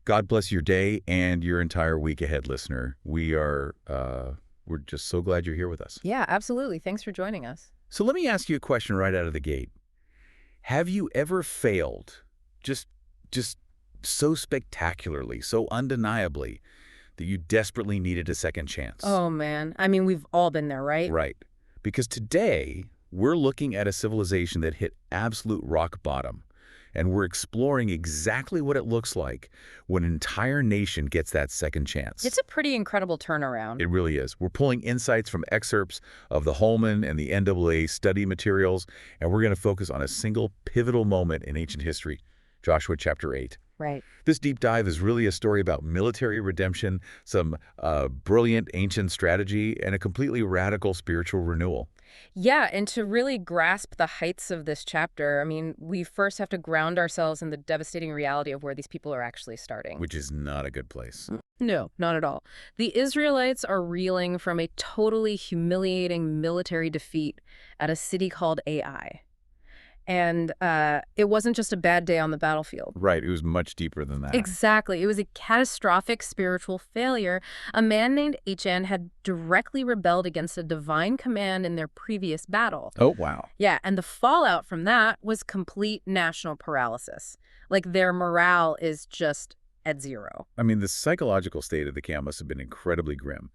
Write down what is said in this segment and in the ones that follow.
God bless your day and your entire week ahead, listener. We're just so glad you're here with us. Yeah, absolutely. Thanks for joining us. So let me ask you a question right out of the gate. Have you ever failed just just so spectacularly, so undeniably that you desperately needed a second chance? Oh, man. I mean, we've all been there, right? Right. Because today we're looking at a civilization that hit absolute rock bottom. And we're exploring exactly what it looks like when an entire nation gets that second chance. It's a pretty incredible turnaround. It really is. We're pulling insights from excerpts of the Holman and the NAA study materials, and we're going to focus on a single pivotal moment in ancient history, Joshua chapter 8. Right. This deep dive is really a story about military redemption, some brilliant ancient strategy, and a completely radical spiritual renewal. Yeah, and to really grasp the heights of this chapter, I mean, we first have to ground ourselves in the devastating reality of where these people are actually starting. Which is not a good place. No, not at all. The Israelites are reeling from a totally humiliating military defeat at a city called Ai. And it wasn't just a bad day on the battlefield. Right, it was much deeper than that. Exactly. It was a catastrophic spiritual failure. A man named Achan had directly rebelled against a divine command in their previous battle. Oh, wow. Yeah, and the fallout from that was complete national paralysis. Like, their morale is just at zero. I mean, the psychological state of the camp must have been incredibly grim.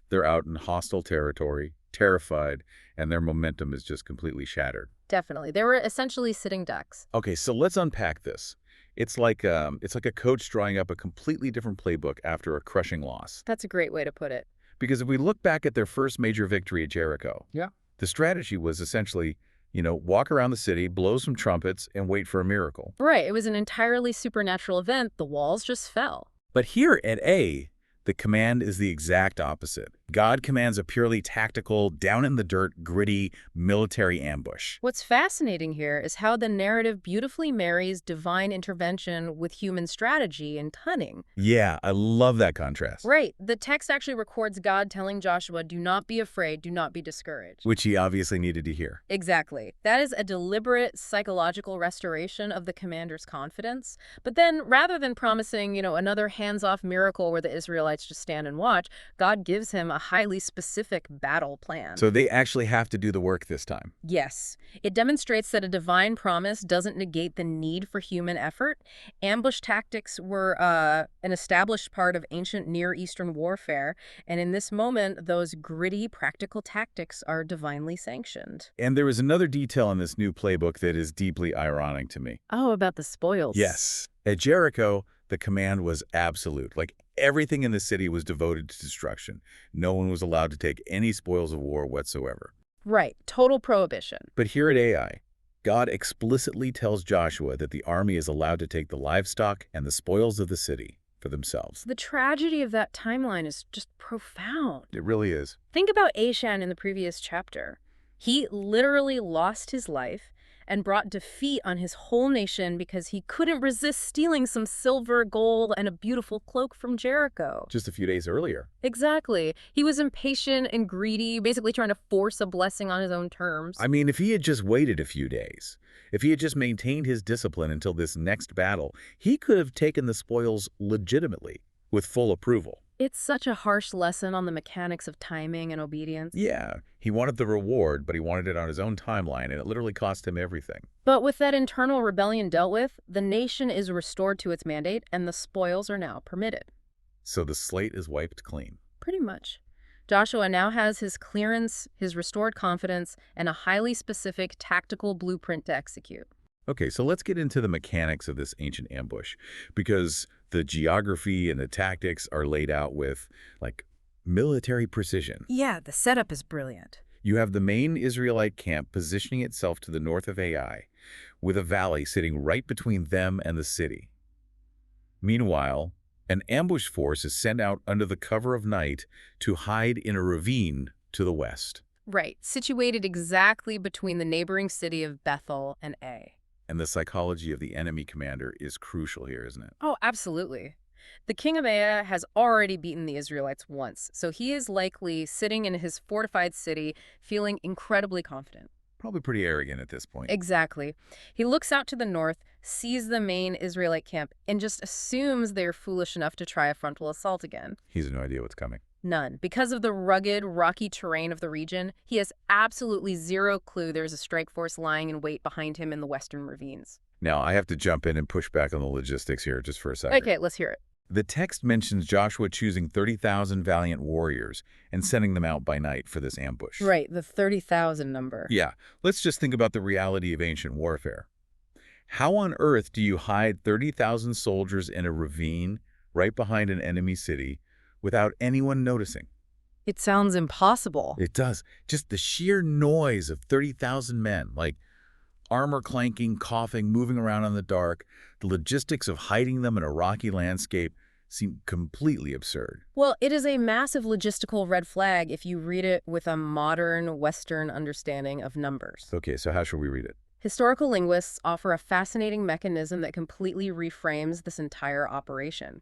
They're out in hostile territory, terrified, and their momentum is just completely shattered. Definitely. They were essentially sitting ducks. Okay, so let's unpack this. It's like a coach drawing up a completely different playbook after a crushing loss. That's a great way to put it. Because if we look back at their first major victory at Jericho, Yeah. the strategy was essentially, walk around the city, blow some trumpets, and wait for a miracle. Right. It was an entirely supernatural event. The walls just fell. But here at A, the command is the exact opposite. God commands a purely tactical, down-in-the-dirt, gritty military ambush. What's fascinating here is how the narrative beautifully marries divine intervention with human strategy and cunning. Yeah, I love that contrast. Right. The text actually records God telling Joshua, do not be afraid, do not be discouraged. Which he obviously needed to hear. Exactly. That is a deliberate psychological restoration of the commander's confidence. But then, rather than promising, another hands-off miracle where the Israelites just stand and watch, God gives him a highly specific battle plan. So they actually have to do the work this time. Yes. It demonstrates that a divine promise doesn't negate the need for human effort. Ambush tactics were an established part of ancient Near Eastern warfare, and in this moment, those gritty, practical tactics are divinely sanctioned. And there is another detail in this new playbook that is deeply ironic to me. Oh, about the spoils. Yes. At Jericho, the command was absolute. Like, everything in the city was devoted to destruction. No one was allowed to take any spoils of war whatsoever. Right. Total prohibition. But here at Ai, God explicitly tells Joshua that the army is allowed to take the livestock and the spoils of the city for themselves. The tragedy of that timeline is just profound. It really is. Think about Achan in the previous chapter. He literally lost his life and brought defeat on his whole nation because he couldn't resist stealing some silver, gold, and a beautiful cloak from Jericho. Just a few days earlier. Exactly. He was impatient and greedy, basically trying to force a blessing on his own terms. I mean, if he had just waited a few days, if he had just maintained his discipline until this next battle, he could have taken the spoils legitimately, with full approval. It's such a harsh lesson on the mechanics of timing and obedience. Yeah, he wanted the reward, but he wanted it on his own timeline, and it literally cost him everything. But with that internal rebellion dealt with, the nation is restored to its mandate, and the spoils are now permitted. So the slate is wiped clean. Pretty much. Joshua now has his clearance, his restored confidence, and a highly specific tactical blueprint to execute. Okay, so let's get into the mechanics of this ancient ambush, because the geography and the tactics are laid out with, military precision. Yeah, the setup is brilliant. You have the main Israelite camp positioning itself to the north of Ai, with a valley sitting right between them and the city. Meanwhile, an ambush force is sent out under the cover of night to hide in a ravine to the west. Right, situated exactly between the neighboring city of Bethel and Ai. And the psychology of the enemy commander is crucial here, isn't it? Oh, absolutely. The king of Ai has already beaten the Israelites once, so he is likely sitting in his fortified city feeling incredibly confident. Probably pretty arrogant at this point. Exactly. He looks out to the north, sees the main Israelite camp, and just assumes they're foolish enough to try a frontal assault again. He has no idea what's coming. None. Because of the rugged, rocky terrain of the region, he has absolutely zero clue there's a strike force lying in wait behind him in the western ravines. Now, I have to jump in and push back on the logistics here just for a second. Okay, let's hear it. The text mentions Joshua choosing 30,000 valiant warriors and sending them out by night for this ambush. Right, the 30,000 number. Yeah, let's just think about the reality of ancient warfare. How on earth do you hide 30,000 soldiers in a ravine right behind an enemy city without anyone noticing? It sounds impossible. It does. Just the sheer noise of 30,000 men, like armor clanking, coughing, moving around in the dark, the logistics of hiding them in a rocky landscape seem completely absurd. Well, it is a massive logistical red flag if you read it with a modern Western understanding of numbers. Okay, so how should we read it? Historical linguists offer a fascinating mechanism that completely reframes this entire operation.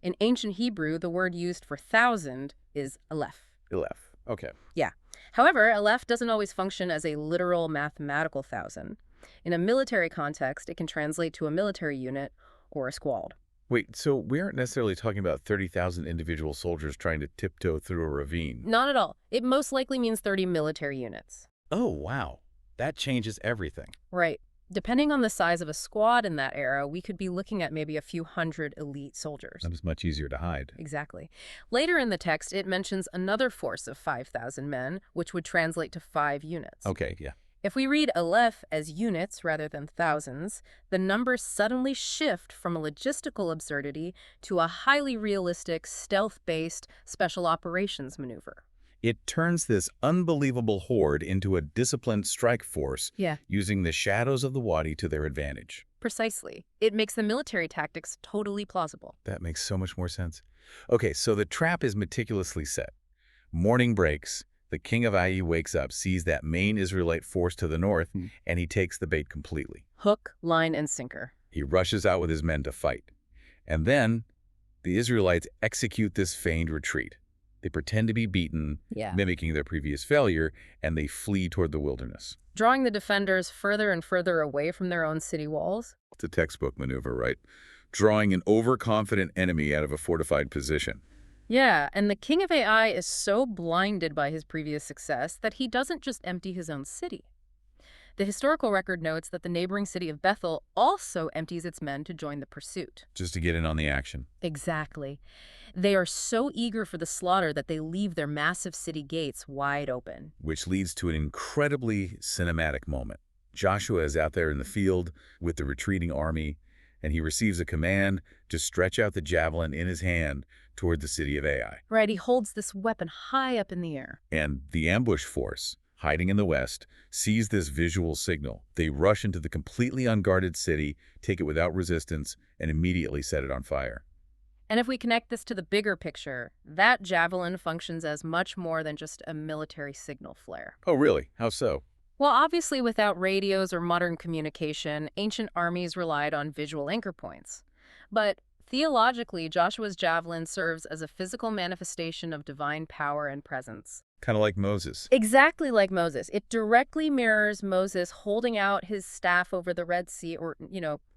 In ancient Hebrew, the word used for thousand is aleph. Aleph. Okay. Yeah. However, aleph doesn't always function as a literal mathematical thousand. In a military context, it can translate to a military unit or a squad. Wait, so we aren't necessarily talking about 30,000 individual soldiers trying to tiptoe through a ravine? Not at all. It most likely means 30 military units. Oh, wow. That changes everything. Right. Depending on the size of a squad in that era, we could be looking at maybe a few hundred elite soldiers. That was much easier to hide. Exactly. Later in the text, it mentions another force of 5,000 men, which would translate to 5 units. Okay, yeah. If we read aleph as units rather than thousands, the numbers suddenly shift from a logistical absurdity to a highly realistic, stealth-based special operations maneuver. It turns this unbelievable horde into a disciplined strike force using the shadows of the wadi to their advantage. Precisely. It makes the military tactics totally plausible. That makes so much more sense. Okay, so the trap is meticulously set. Morning breaks, the king of Ai wakes up, sees that main Israelite force to the north, and he takes the bait completely. Hook, line, and sinker. He rushes out with his men to fight. And then the Israelites execute this feigned retreat. They pretend to be beaten, mimicking their previous failure, and they flee toward the wilderness. Drawing the defenders further and further away from their own city walls. It's a textbook maneuver, right? Drawing an overconfident enemy out of a fortified position. Yeah, and the king of Ai is so blinded by his previous success that he doesn't just empty his own city. The historical record notes that the neighboring city of Bethel also empties its men to join the pursuit. Just to get in on the action. Exactly. They are so eager for the slaughter that they leave their massive city gates wide open. Which leads to an incredibly cinematic moment. Joshua is out there in the field with the retreating army, and he receives a command to stretch out the javelin in his hand toward the city of Ai. Right, he holds this weapon high up in the air. And the ambush force, hiding in the west, sees this visual signal. They rush into the completely unguarded city, take it without resistance, and immediately set it on fire. And if we connect this to the bigger picture, that javelin functions as much more than just a military signal flare. Oh, really? How so? Well, obviously, without radios or modern communication, ancient armies relied on visual anchor points. But theologically, Joshua's javelin serves as a physical manifestation of divine power and presence. Kind of like Moses. Exactly like Moses. It directly mirrors Moses holding out his staff over the Red Sea or,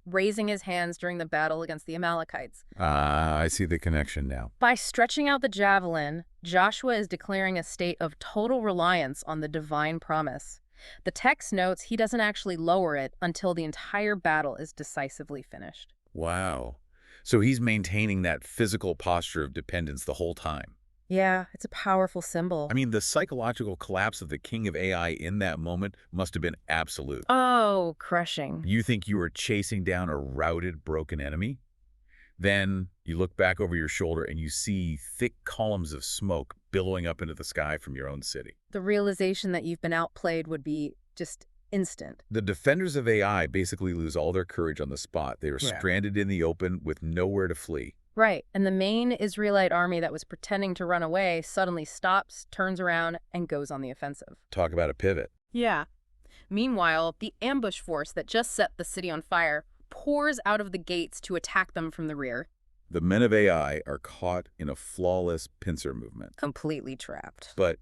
raising his hands during the battle against the Amalekites. I see the connection now. By stretching out the javelin, Joshua is declaring a state of total reliance on the divine promise. The text notes he doesn't actually lower it until the entire battle is decisively finished. Wow. So he's maintaining that physical posture of dependence the whole time. Yeah, it's a powerful symbol. I mean, the psychological collapse of the king of Ai in that moment must have been absolute. Oh, crushing. You think you were chasing down a routed, broken enemy? Then you look back over your shoulder and you see thick columns of smoke billowing up into the sky from your own city. The realization that you've been outplayed would be just instant. The defenders of Ai basically lose all their courage on the spot. They were stranded in the open with nowhere to flee. Right, and the main Israelite army that was pretending to run away suddenly stops, turns around, and goes on the offensive. Talk about a pivot. Yeah. Meanwhile, the ambush force that just set the city on fire pours out of the gates to attack them from the rear. The men of Ai are caught in a flawless pincer movement. Completely trapped. But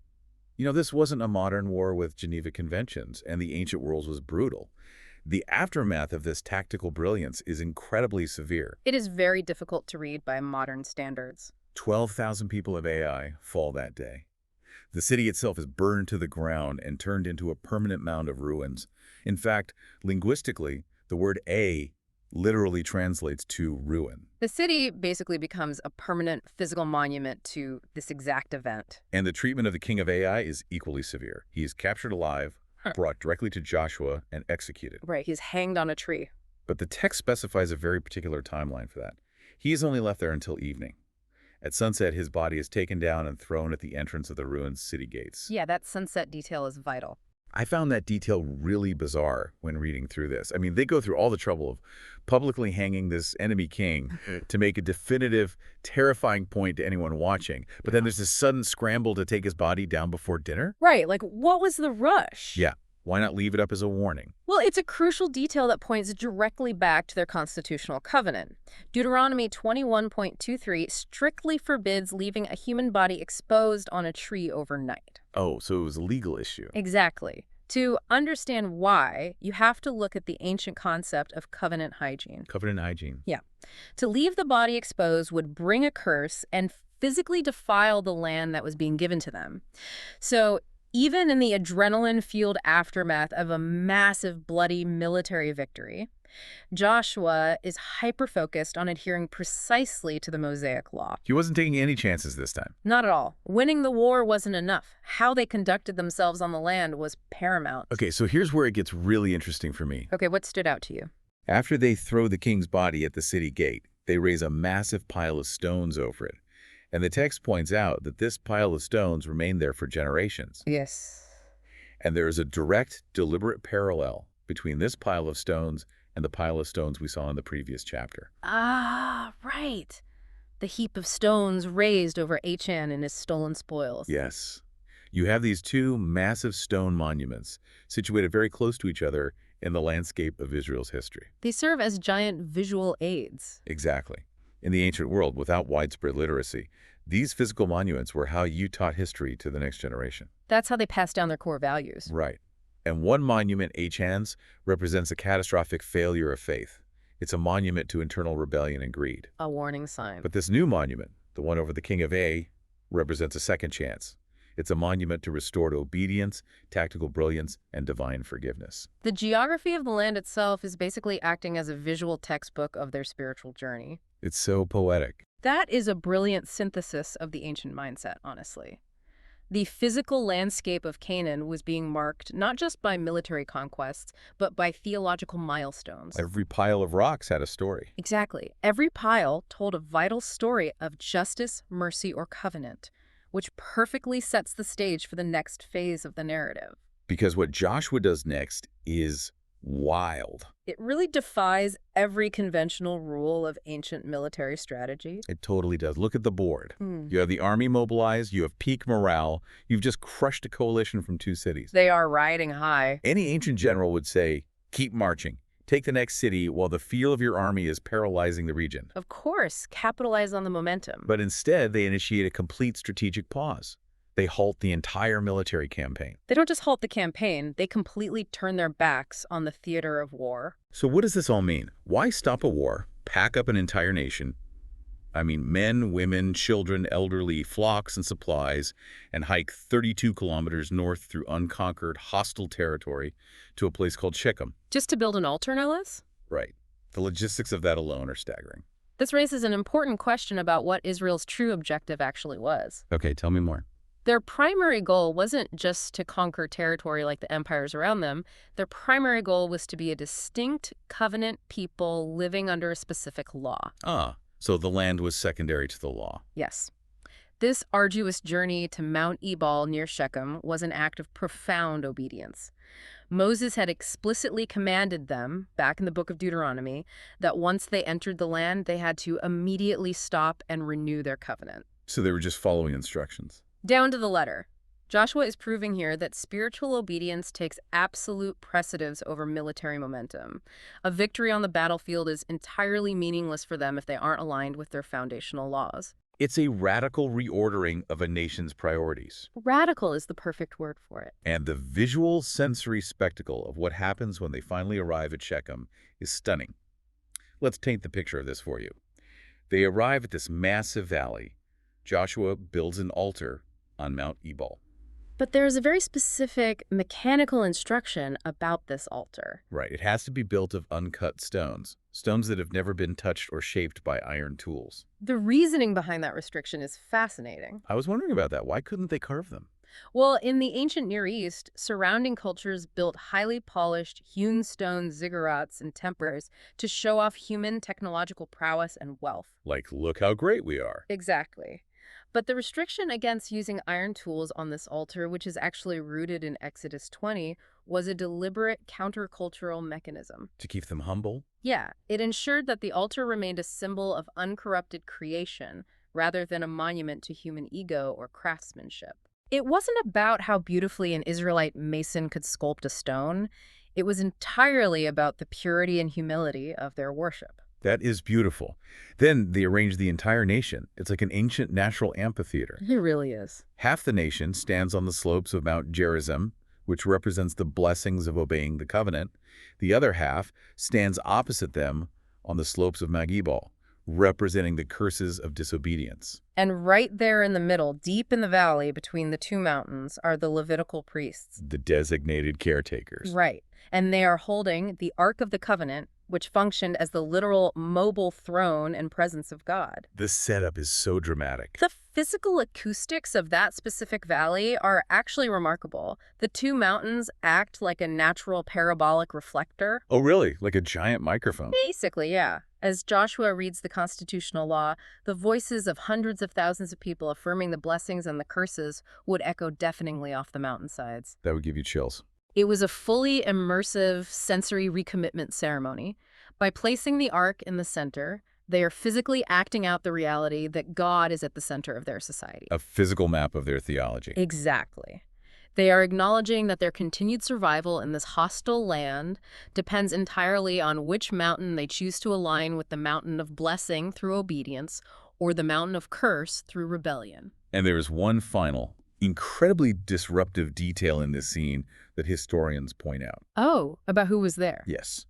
This wasn't a modern war with Geneva Conventions, and the ancient world was brutal. The aftermath of this tactical brilliance is incredibly severe. It is very difficult to read by modern standards. 12,000 people of Ai fall that day. The city itself is burned to the ground and turned into a permanent mound of ruins. In fact, linguistically, the word A literally translates to ruin. The city basically becomes a permanent physical monument to this exact event. And the treatment of the king of Ai is equally severe. He is captured alive, brought directly to Joshua, and executed. Right, he's hanged on a tree. But the text specifies a very particular timeline for that. He is only left there until evening. At sunset, his body is taken down and thrown at the entrance of the ruined city gates. Yeah, that sunset detail is vital. I found that detail really bizarre when reading through this. I mean, they go through all the trouble of publicly hanging this enemy king to make a definitive, terrifying point to anyone watching. But then there's this sudden scramble to take his body down before dinner? Right, like what was the rush? Yeah. Why not leave it up as a warning? Well, it's a crucial detail that points directly back to their constitutional covenant. Deuteronomy 21.23 strictly forbids leaving a human body exposed on a tree overnight. Oh, so it was a legal issue. Exactly. To understand why, you have to look at the ancient concept of covenant hygiene. Covenant hygiene. Yeah. To leave the body exposed would bring a curse and physically defile the land that was being given to them. So even in the adrenaline-fueled aftermath of a massive, bloody military victory, Joshua is hyper-focused on adhering precisely to the Mosaic law. He wasn't taking any chances this time. Not at all. Winning the war wasn't enough. How they conducted themselves on the land was paramount. Okay, so here's where it gets really interesting for me. Okay, what stood out to you? After they throw the king's body at the city gate, they raise a massive pile of stones over it. And the text points out that this pile of stones remained there for generations. Yes. And there is a direct, deliberate parallel between this pile of stones and the pile of stones we saw in the previous chapter. Ah, right. The heap of stones raised over Achan and his stolen spoils. Yes. You have these two massive stone monuments situated very close to each other in the landscape of Israel's history. They serve as giant visual aids. Exactly. In the ancient world, without widespread literacy, these physical monuments were how you taught history to the next generation. That's how they pass down their core values. Right. And one monument, Achan's, represents a catastrophic failure of faith. It's a monument to internal rebellion and greed. A warning sign. But this new monument, the one over the king of A, represents a second chance. It's a monument to restored obedience, tactical brilliance, and divine forgiveness. The geography of the land itself is basically acting as a visual textbook of their spiritual journey. It's so poetic. That is a brilliant synthesis of the ancient mindset, honestly. The physical landscape of Canaan was being marked not just by military conquests, but by theological milestones. Every pile of rocks had a story. Exactly. Every pile told a vital story of justice, mercy, or covenant, which perfectly sets the stage for the next phase of the narrative. Because what Joshua does next is wild. It really defies every conventional rule of ancient military strategy. It totally does. Look at the board. You have the army mobilized, you have peak morale, you've just crushed a coalition from two cities. They are riding high. Any ancient general would say, keep marching. Take the next city while the feel of your army is paralyzing the region. Of course, capitalize on the momentum. But instead, they initiate a complete strategic pause. They halt the entire military campaign. They don't just halt the campaign, they completely turn their backs on the theater of war. So what does this all mean? Why stop a war, pack up an entire nation, men, women, children, elderly, flocks, and supplies, and hike 32 kilometers north through unconquered, hostile territory to a place called Shechem? Just to build an altar, no less? Right. The logistics of that alone are staggering. This raises an important question about what Israel's true objective actually was. Okay, tell me more. Their primary goal wasn't just to conquer territory like the empires around them. Their primary goal was to be a distinct covenant people living under a specific law. Ah, so the land was secondary to the law. Yes. This arduous journey to Mount Ebal near Shechem was an act of profound obedience. Moses had explicitly commanded them, back in the book of Deuteronomy, that once they entered the land, they had to immediately stop and renew their covenant. So they were just following instructions. Down to the letter. Joshua is proving here that spiritual obedience takes absolute precedence over military momentum. A victory on the battlefield is entirely meaningless for them if they aren't aligned with their foundational laws. It's a radical reordering of a nation's priorities. Radical is the perfect word for it. And the visual sensory spectacle of what happens when they finally arrive at Shechem is stunning. Let's paint the picture of this for you. They arrive at this massive valley. Joshua builds an altar on Mount Ebal. But there is a very specific mechanical instruction about this altar. Right, it has to be built of uncut stones, stones that have never been touched or shaped by iron tools. The reasoning behind that restriction is fascinating. I was wondering about that. Why couldn't they carve them? Well, in the ancient Near East, surrounding cultures built highly polished, hewn stone ziggurats and temples to show off human technological prowess and wealth. Like, look how great we are. Exactly. But the restriction against using iron tools on this altar, which is actually rooted in Exodus 20, was a deliberate countercultural mechanism. To keep them humble? Yeah, it ensured that the altar remained a symbol of uncorrupted creation rather than a monument to human ego or craftsmanship. It wasn't about how beautifully an Israelite mason could sculpt a stone. It was entirely about the purity and humility of their worship. That is beautiful. Then they arrange the entire nation. It's like an ancient natural amphitheater. It really is. Half the nation stands on the slopes of Mount Gerizim, which represents the blessings of obeying the covenant. The other half stands opposite them on the slopes of Mount Ebal, representing the curses of disobedience. And right there in the middle, deep in the valley between the two mountains, are the Levitical priests. The designated caretakers. Right. And they are holding the Ark of the Covenant, which functioned as the literal mobile throne and presence of God. The setup is so dramatic. The physical acoustics of that specific valley are actually remarkable. The two mountains act like a natural parabolic reflector. Oh, really? Like a giant microphone? Basically, yeah. As Joshua reads the constitutional law, the voices of hundreds of thousands of people affirming the blessings and the curses would echo deafeningly off the mountainsides. That would give you chills. It was a fully immersive sensory recommitment ceremony. By placing the ark in the center, they are physically acting out the reality that God is at the center of their society. A physical map of their theology. Exactly. They are acknowledging that their continued survival in this hostile land depends entirely on which mountain they choose to align with, the mountain of blessing through obedience or the mountain of curse through rebellion. And there is one final, incredibly disruptive detail in this scene that historians point out. Oh, about who was there? Yes.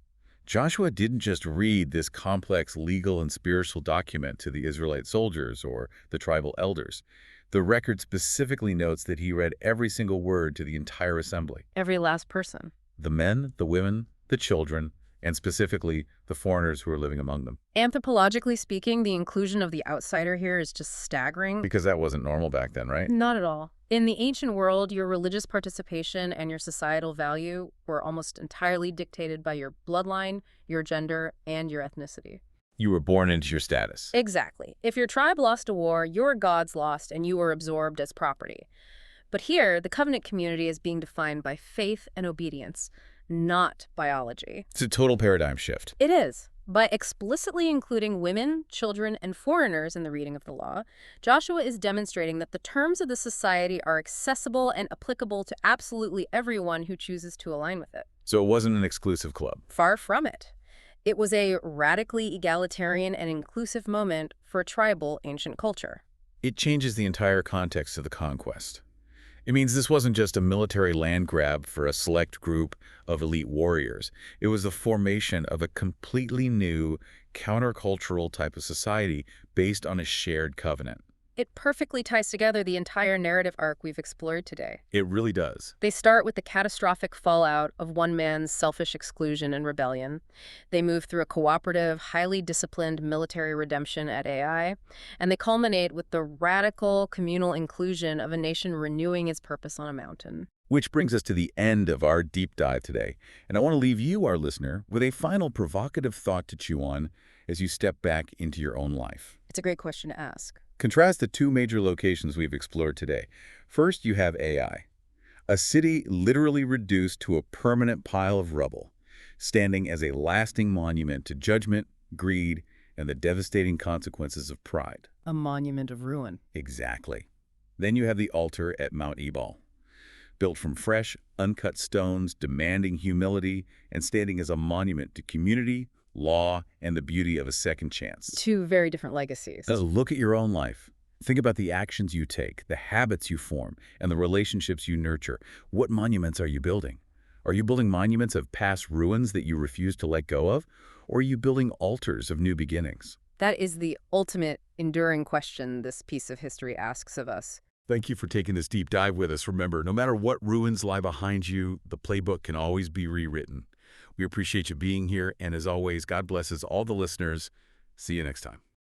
Joshua didn't just read this complex legal and spiritual document to the Israelite soldiers or the tribal elders. The record specifically notes that he read every single word to the entire assembly. Every last person. The men, the women, the children, and specifically the foreigners who are living among them. Anthropologically speaking, the inclusion of the outsider here is just staggering. Because that wasn't normal back then, right? Not at all. In the ancient world, your religious participation and your societal value were almost entirely dictated by your bloodline, your gender, and your ethnicity. You were born into your status. Exactly. If your tribe lost a war, your gods lost and you were absorbed as property. But here, the covenant community is being defined by faith and obedience, not biology. It's a total paradigm shift. It is. By explicitly including women, children, and foreigners in the reading of the law, Joshua is demonstrating that the terms of the society are accessible and applicable to absolutely everyone who chooses to align with it. So it wasn't an exclusive club. Far from it. It was a radically egalitarian and inclusive moment for tribal ancient culture. It changes the entire context of the conquest. It means this wasn't just a military land grab for a select group of elite warriors. It was the formation of a completely new, countercultural type of society based on a shared covenant. It perfectly ties together the entire narrative arc we've explored today. It really does. They start with the catastrophic fallout of one man's selfish exclusion and rebellion. They move through a cooperative, highly disciplined military redemption at Ai, and they culminate with the radical communal inclusion of a nation renewing its purpose on a mountain. Which brings us to the end of our deep dive today. And I want to leave you, our listener, with a final provocative thought to chew on as you step back into your own life. It's a great question to ask. Contrast the two major locations we've explored today. First, you have Ai, a city literally reduced to a permanent pile of rubble, standing as a lasting monument to judgment, greed, and the devastating consequences of pride. A monument of ruin. Exactly. Then you have the altar at Mount Ebal, built from fresh, uncut stones, demanding humility, and standing as a monument to community, law, and the beauty of a second chance. Two very different legacies. Look at your own life. Think about the actions you take, the habits you form, and the relationships you nurture. What monuments are you building? Are you building monuments of past ruins that you refuse to let go of? Or are you building altars of new beginnings? That is the ultimate enduring question this piece of history asks of us. Thank you for taking this deep dive with us. Remember, no matter what ruins lie behind you, the playbook can always be rewritten. We appreciate you being here, and as always, God blesses all the listeners. See you next time.